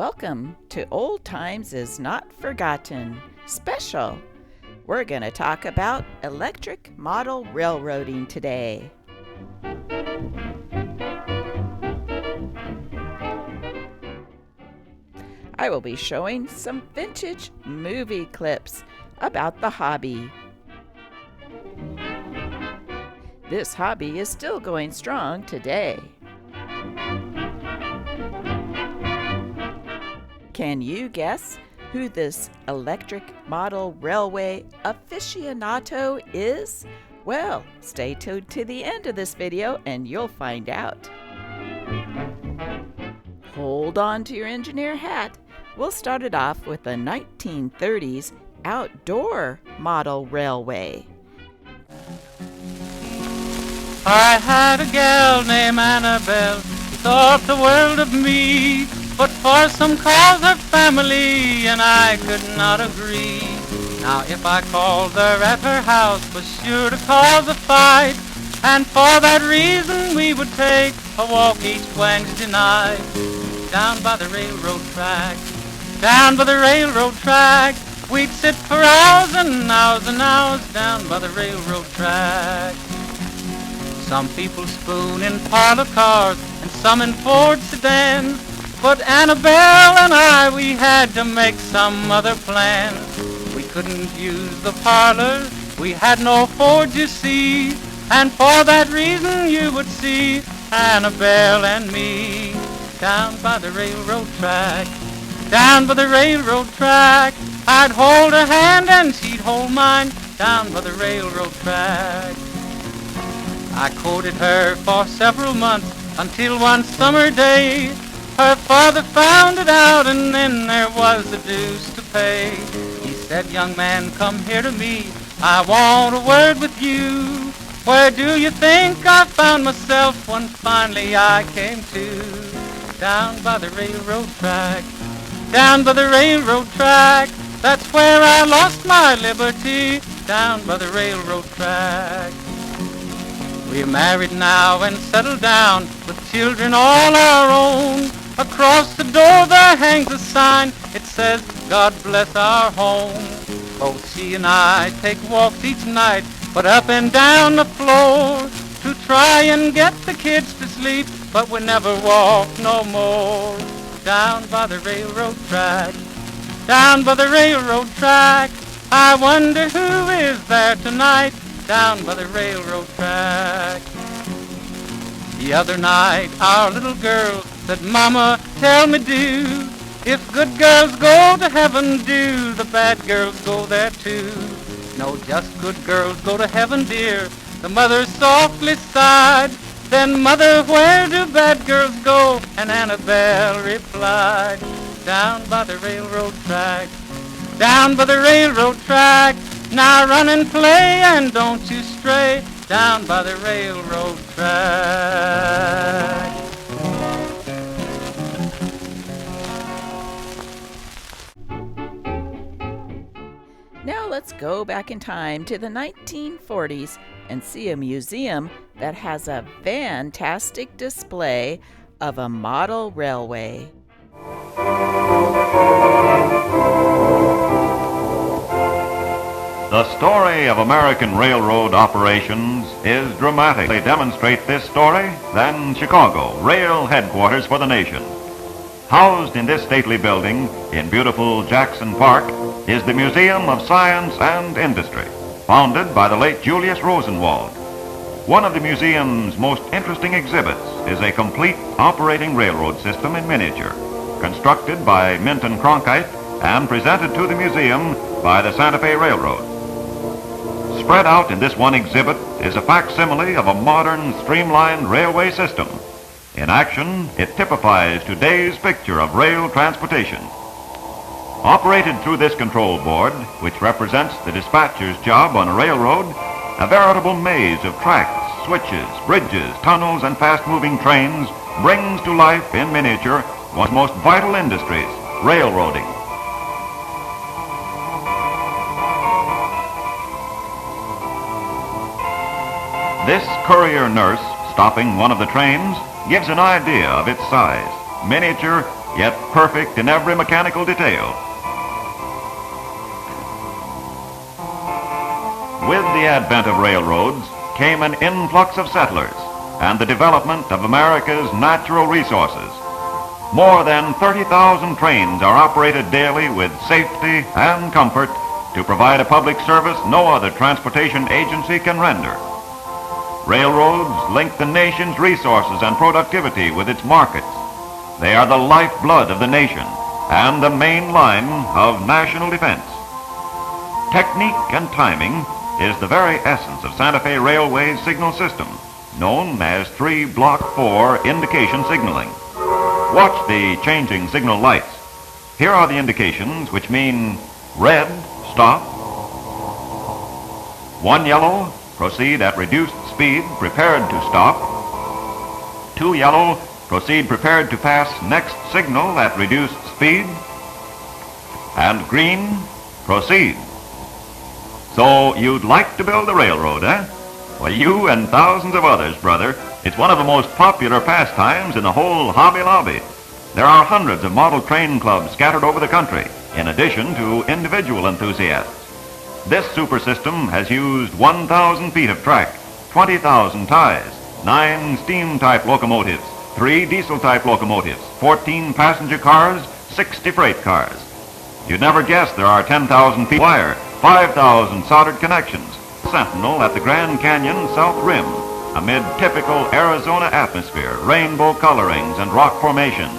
Welcome to Old Times Is Not Forgotten Special. We're going to talk about electric model railroading today. I will be showing some vintage movie clips about the hobby. This hobby is still going strong today. Can you guess who this electric model railway aficionado is? Well, stay tuned to the end of this video and you'll find out. Hold on to your engineer hat. We'll start it off with a 1930s outdoor model railway. I had a gal named Annabelle, she thought the world of me, but for some cause her family and I could not agree. Now if I called her at her house, was sure to cause a fight, and for that reason we would take a walk each Wednesday night. Down by the railroad track, down by the railroad track, we'd sit for hours and hours and hours down by the railroad track. Some people spoon in parlor cars and some in Ford sedans, but Annabelle and I, we had to make some other plans. We couldn't use the parlor, we had no Ford, you see, and for that reason you would see Annabelle and me down by the railroad track, down by the railroad track. I'd hold her hand and she'd hold mine down by the railroad track. I courted her for several months until one summer day her father found it out and then there was a deuce to pay. He said, "Young man, come here to me, I want a word with you. Where do you think I found myself when finally I came to? Down by the railroad track, down by the railroad track. That's where I lost my liberty, down by the railroad track." We're married now and settled down with children all our own. Across the door there hangs a sign, it says, "God bless our home." Both she and I take walks each night, but up and down the floor, to try and get the kids to sleep, but we never walk no more. Down by the railroad track, down by the railroad track, I wonder who is there tonight, down by the railroad track. The other night our little girl said, "Mama, tell me, do, if good girls go to heaven, do the bad girls go there too?" "No, just good girls go to heaven, dear," the mother softly sighed. "Then, mother, where do bad girls go?" And Annabelle replied, "Down by the railroad track, down by the railroad track. Now run and play and don't you stray, down by the railroad track." Now let's go back in time to the 1940s and see a museum that has a fantastic display of a model railway. The story of American railroad operations is dramatic. They demonstrate this story, then Chicago, rail headquarters for the nation. Housed in this stately building in beautiful Jackson Park is the Museum of Science and Industry, founded by the late Julius Rosenwald. One of the museum's most interesting exhibits is a complete operating railroad system in miniature, constructed by Minton Cronkite and presented to the museum by the Santa Fe Railroad. Spread out in this one exhibit is a facsimile of a modern, streamlined railway system. In action, it typifies today's picture of rail transportation. Operated through this control board, which represents the dispatcher's job on a railroad, a veritable maze of tracks, switches, bridges, tunnels, and fast-moving trains brings to life in miniature one of the most vital industries, railroading. This courier nurse stopping one of the trains gives an idea of its size. Miniature yet perfect in every mechanical detail. With the advent of railroads came an influx of settlers and the development of America's natural resources. More than 30,000 trains are operated daily with safety and comfort to provide a public service no other transportation agency can render. Railroads link the nation's resources and productivity with its markets. They are the lifeblood of the nation and the main line of national defense. Technique and timing is the very essence of Santa Fe Railway's signal system, known as 3-block 4 indication signaling. Watch the changing signal lights. Here are the indications which mean red, stop. 1 yellow, proceed at reduced speed, prepared to stop. 2 yellow, proceed prepared to pass next signal at reduced speed. And green, proceed. So you'd like to build a railroad, eh? Well, you and thousands of others, brother. It's one of the most popular pastimes in the whole Hobby Lobby. There are hundreds of model train clubs scattered over the country, in addition to individual enthusiasts. This super system has used 1,000 feet of track, 20,000 ties, 9 steam-type locomotives, 3 diesel-type locomotives, 14 passenger cars, 60 freight cars. You'd never guess there are 10,000 feet of wire, 5,000 soldered connections, sentinel at the Grand Canyon South Rim, amid typical Arizona atmosphere, rainbow colorings, and rock formations.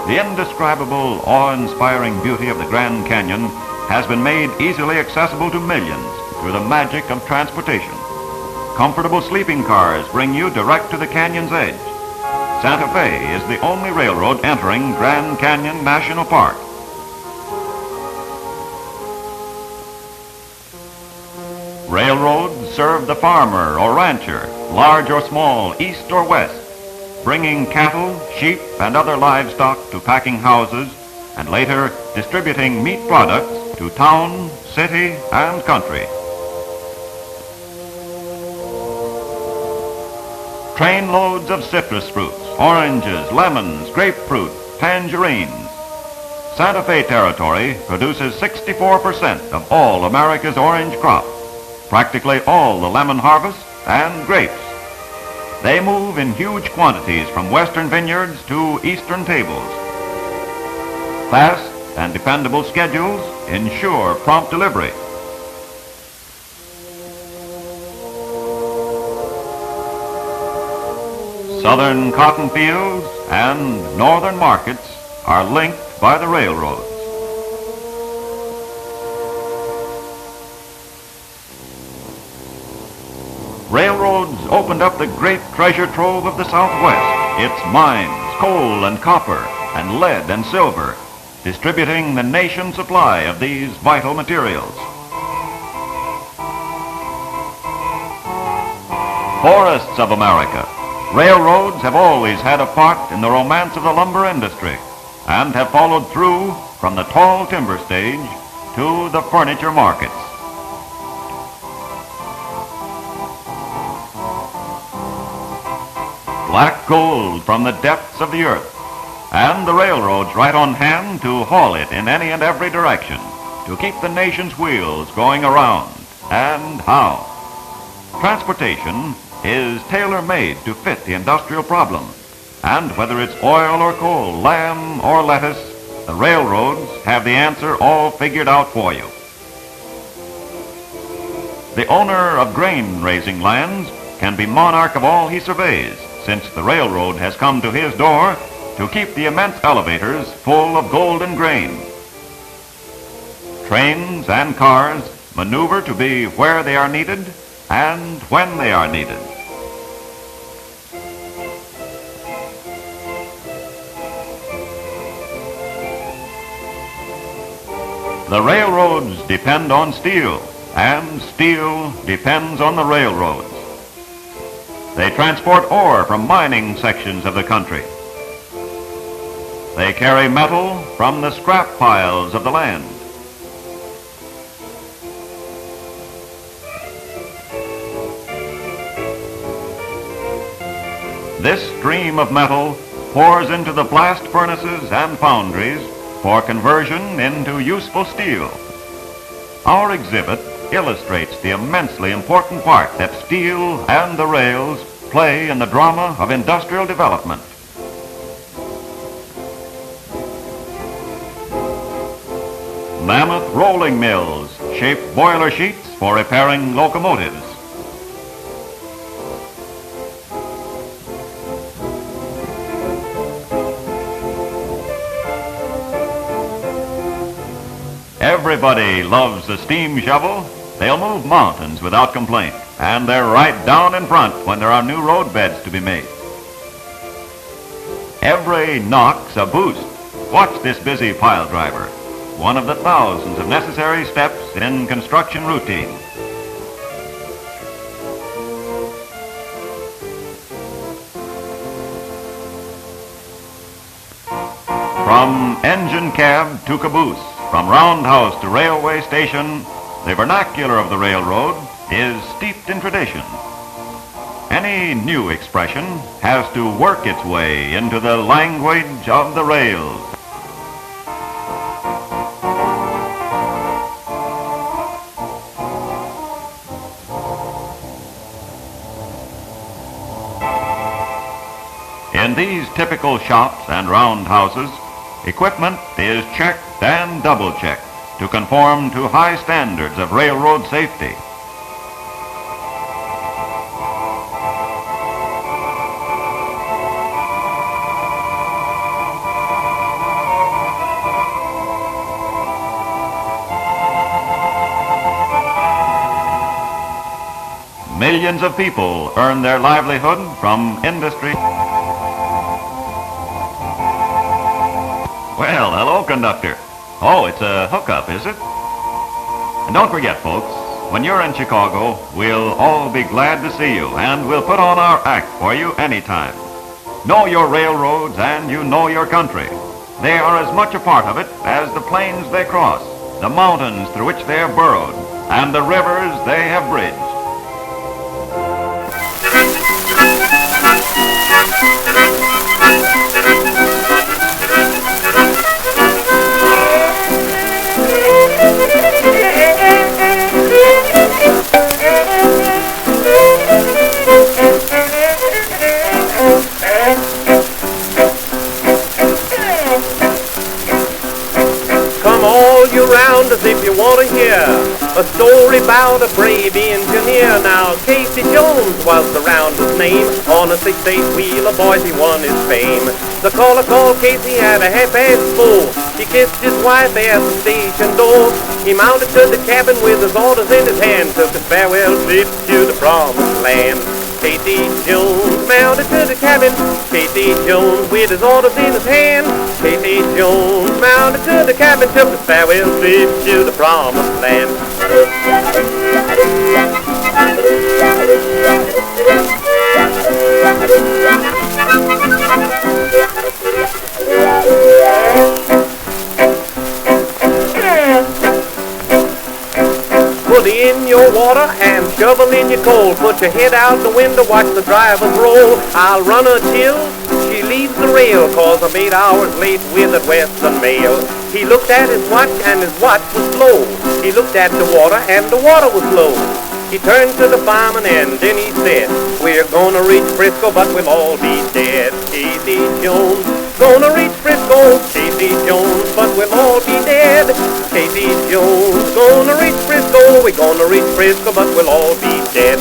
The indescribable, awe-inspiring beauty of the Grand Canyon has been made easily accessible to millions through the magic of transportation. Comfortable sleeping cars bring you direct to the canyon's edge. Santa Fe is the only railroad entering Grand Canyon National Park. Railroads serve the farmer or rancher, large or small, east or west, bringing cattle, sheep, and other livestock to packing houses, and later distributing meat products to town, city, and country. Trainloads of citrus fruits, oranges, lemons, grapefruit, tangerines. Santa Fe Territory produces 64% of all America's orange crop, practically all the lemon harvest, and grapes. They move in huge quantities from western vineyards to eastern tables. Fast and dependable schedules ensure prompt delivery. Southern cotton fields and northern markets are linked by the railroads. Railroads opened up the great treasure trove of the Southwest, its mines, coal and copper, and lead and silver, distributing the nation's supply of these vital materials. Forests of America, railroads have always had a part in the romance of the lumber industry and have followed through from the tall timber stage to the furniture markets. Black gold from the depths of the earth, and the railroads right on hand to haul it in any and every direction, to keep the nation's wheels going around. And how? Transportation is tailor-made to fit the industrial problem, and whether it's oil or coal, lamb or lettuce, the railroads have the answer all figured out for you. The owner of grain-raising lands can be monarch of all he surveys, since the railroad has come to his door to keep the immense elevators full of golden grain. Trains and cars maneuver to be where they are needed and when they are needed. The railroads depend on steel, and steel depends on the railroads. They transport ore from mining sections of the country. They carry metal from the scrap piles of the land. This stream of metal pours into the blast furnaces and foundries for conversion into useful steel. Our exhibit illustrates the immensely important part that steel and the rails play in the drama of industrial development. Mammoth rolling mills shape boiler sheets for repairing locomotives. Everybody loves the steam shovel. They'll move mountains without complaint, and they're right down in front when there are new road beds to be made. Every knock's a boost. Watch this busy pile driver, one of the thousands of necessary steps in construction routine. From engine cab to caboose, from roundhouse to railway station, the vernacular of the railroad is steeped in tradition. Any new expression has to work its way into the language of the rails. In these typical shops and roundhouses, equipment is checked and double-checked to conform to high standards of railroad safety. Millions of people earn their livelihood from industry. Well, hello, conductor. Oh, it's a hookup, is it? And don't forget, folks, when you're in Chicago, we'll all be glad to see you, and we'll put on our act for you anytime. Know your railroads and you know your country. They are as much a part of it as the plains they cross, the mountains through which they have burrowed, and the rivers they have bridged. As if you want to hear a story about a brave engineer. Now, Casey Jones was the rounder's name. On a 6-8 wheeler, boys, he won his fame. The caller called Casey at 4:30. He kissed his wife at the station door. He mounted to the cabin with his orders in his hand, took his farewell trip to the promised land. Casey Jones mounted to the cabin. Casey Jones with his orders in his hand. Casey Jones mounted to the cabin, took his farewell trip to the promised land. Put in your water and shovel in your coal. Put your head out the window, watch the drivers roll. I'll run her till she leaves the rail, 'cause I'm 8 hours late with the Western Mail. He looked at his watch and his watch was slow. He looked at the water and the water was low. He turned to the fireman and then he said, "We're gonna reach Frisco, but we'll all be dead." Casey Jones, gonna reach Frisco. Casey Jones, but we'll all be dead. Casey Jones, gonna reach Frisco. We're gonna reach Frisco, but we'll all be dead.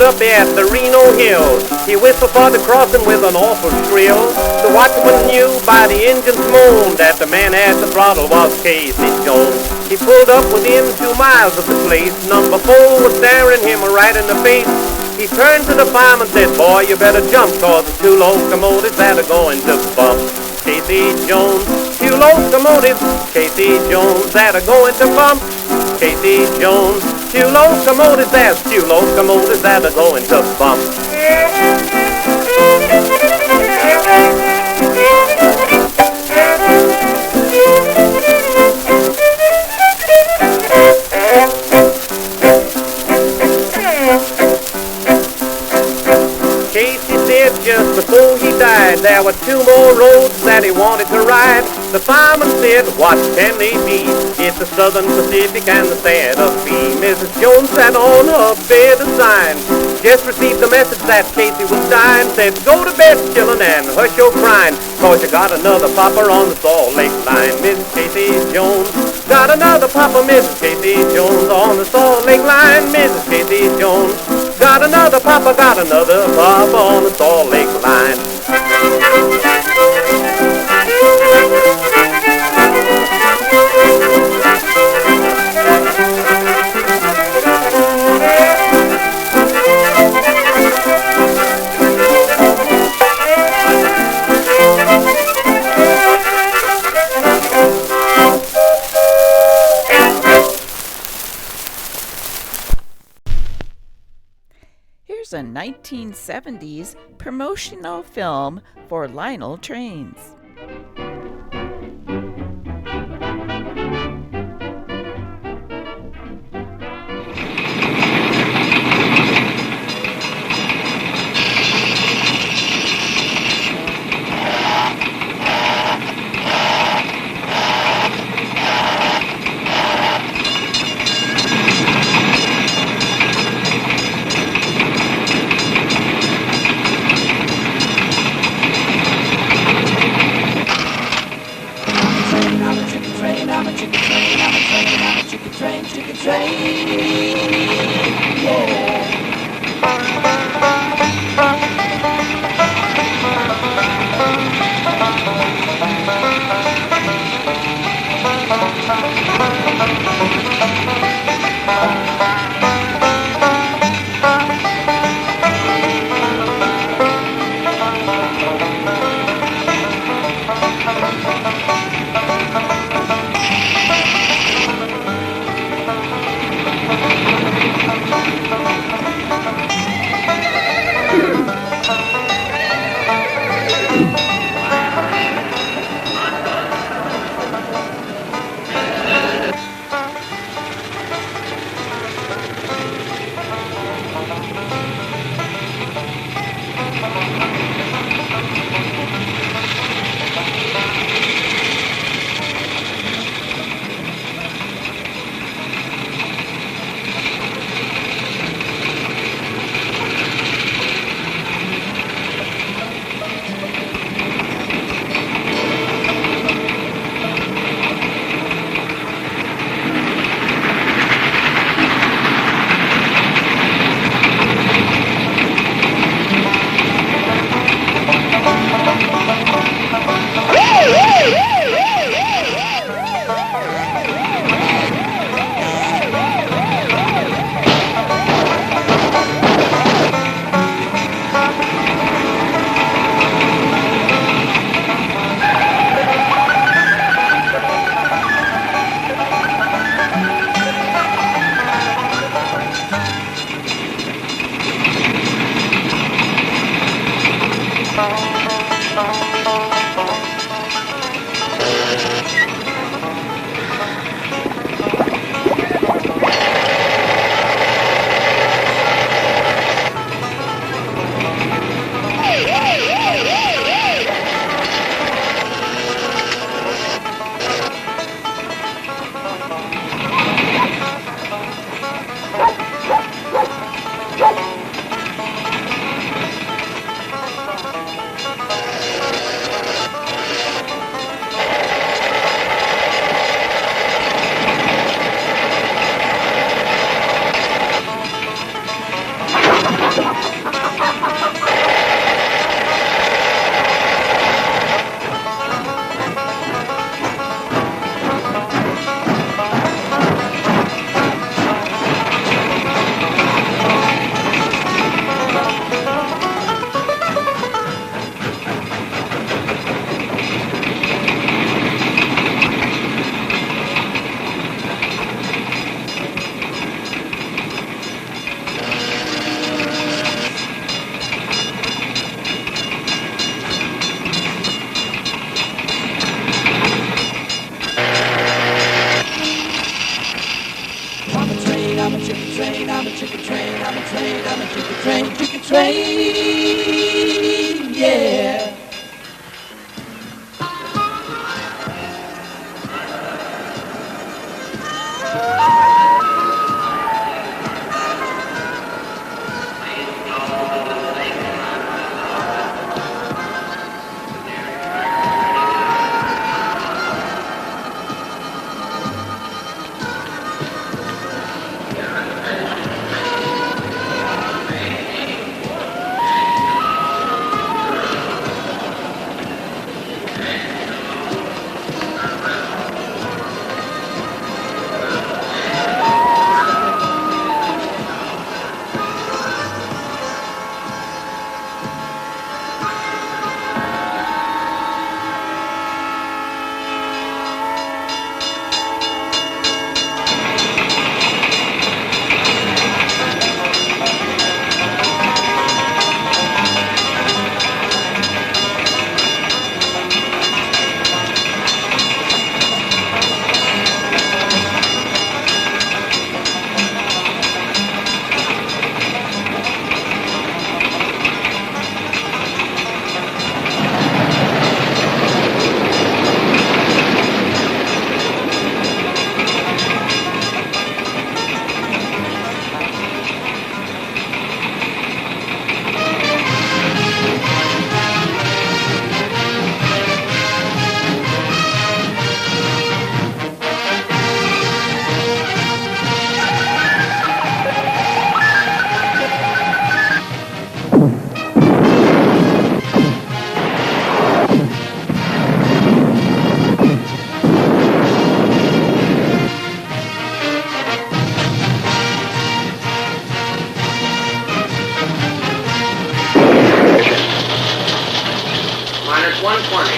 Up at the Reno Hills, he whistled for the crossing with an awful shrill. The watchman knew by the engine's moan that the man at the throttle was Casey Jones. He pulled up within 2 miles of the place. Number 4 was staring him right in the face. He turned to the fireman and said, "Boy, you better jump, 'cause the 2 locomotives that are going to bump." Casey Jones, 2 locomotives. Casey Jones that are going to bump. Casey Jones, 2 locomotives, there's 2 locomotives that are going to bump. There were two more roads that he wanted to ride. The fireman said, what can they be? It's the Southern Pacific and the Santa Fe. Mrs. Jones sat on her bed aside. Just received the message that Casey was dying. Said, go to bed, chillin', and hush your crying, 'cause you got another papa on the Salt Lake line. Mrs. Casey Jones got another papa, Mrs. Casey Jones on the Salt Lake line. Mrs. Casey Jones got another papa on the Salt Lake line. Here's a 1970s promotional film for Lionel trains.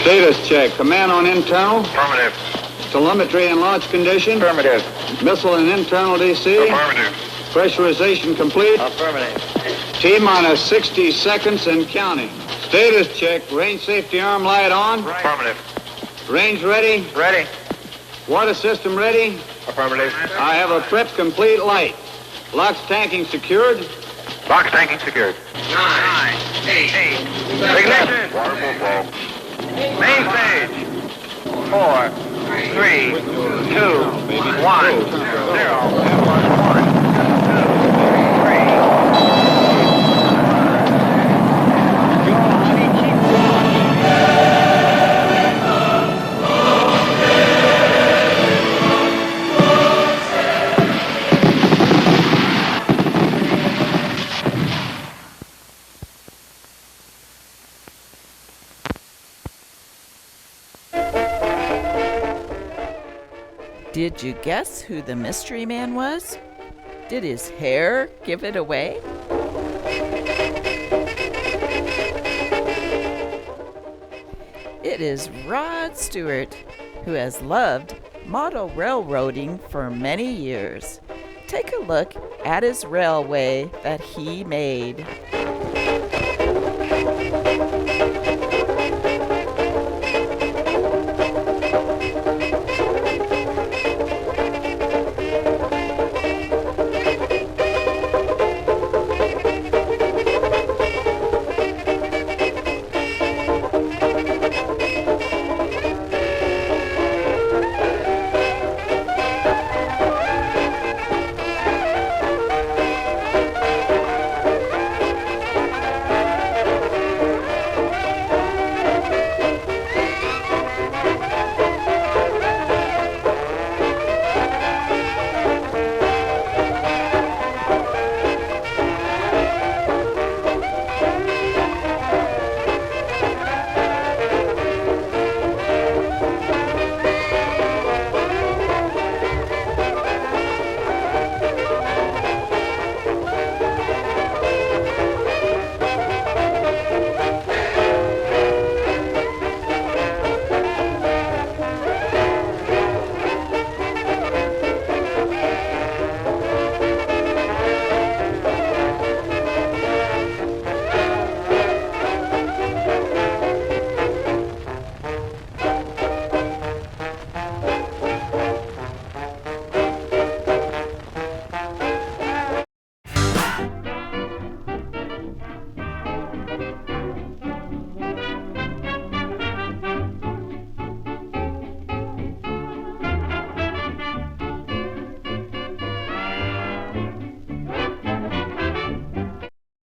Status check. Command on internal. Affirmative. Telemetry and launch condition. Affirmative. Missile and internal DC. Affirmative. Pressurization complete. Affirmative. T-minus 60 seconds and counting. Status check. Range safety arm light on. Affirmative. Range ready. Ready. Water system ready. Affirmative. I have a prep complete light. Locks tanking secured. Box tanking secured. 9, 8. Ignition. Waterful flow. Main stage. 4, 3, 2, 1, 0. 1, 2, 3. Did you guess who the mystery man was? Did his hair give it away? It is Rod Stewart, who has loved model railroading for many years. Take a look at his railway that he made.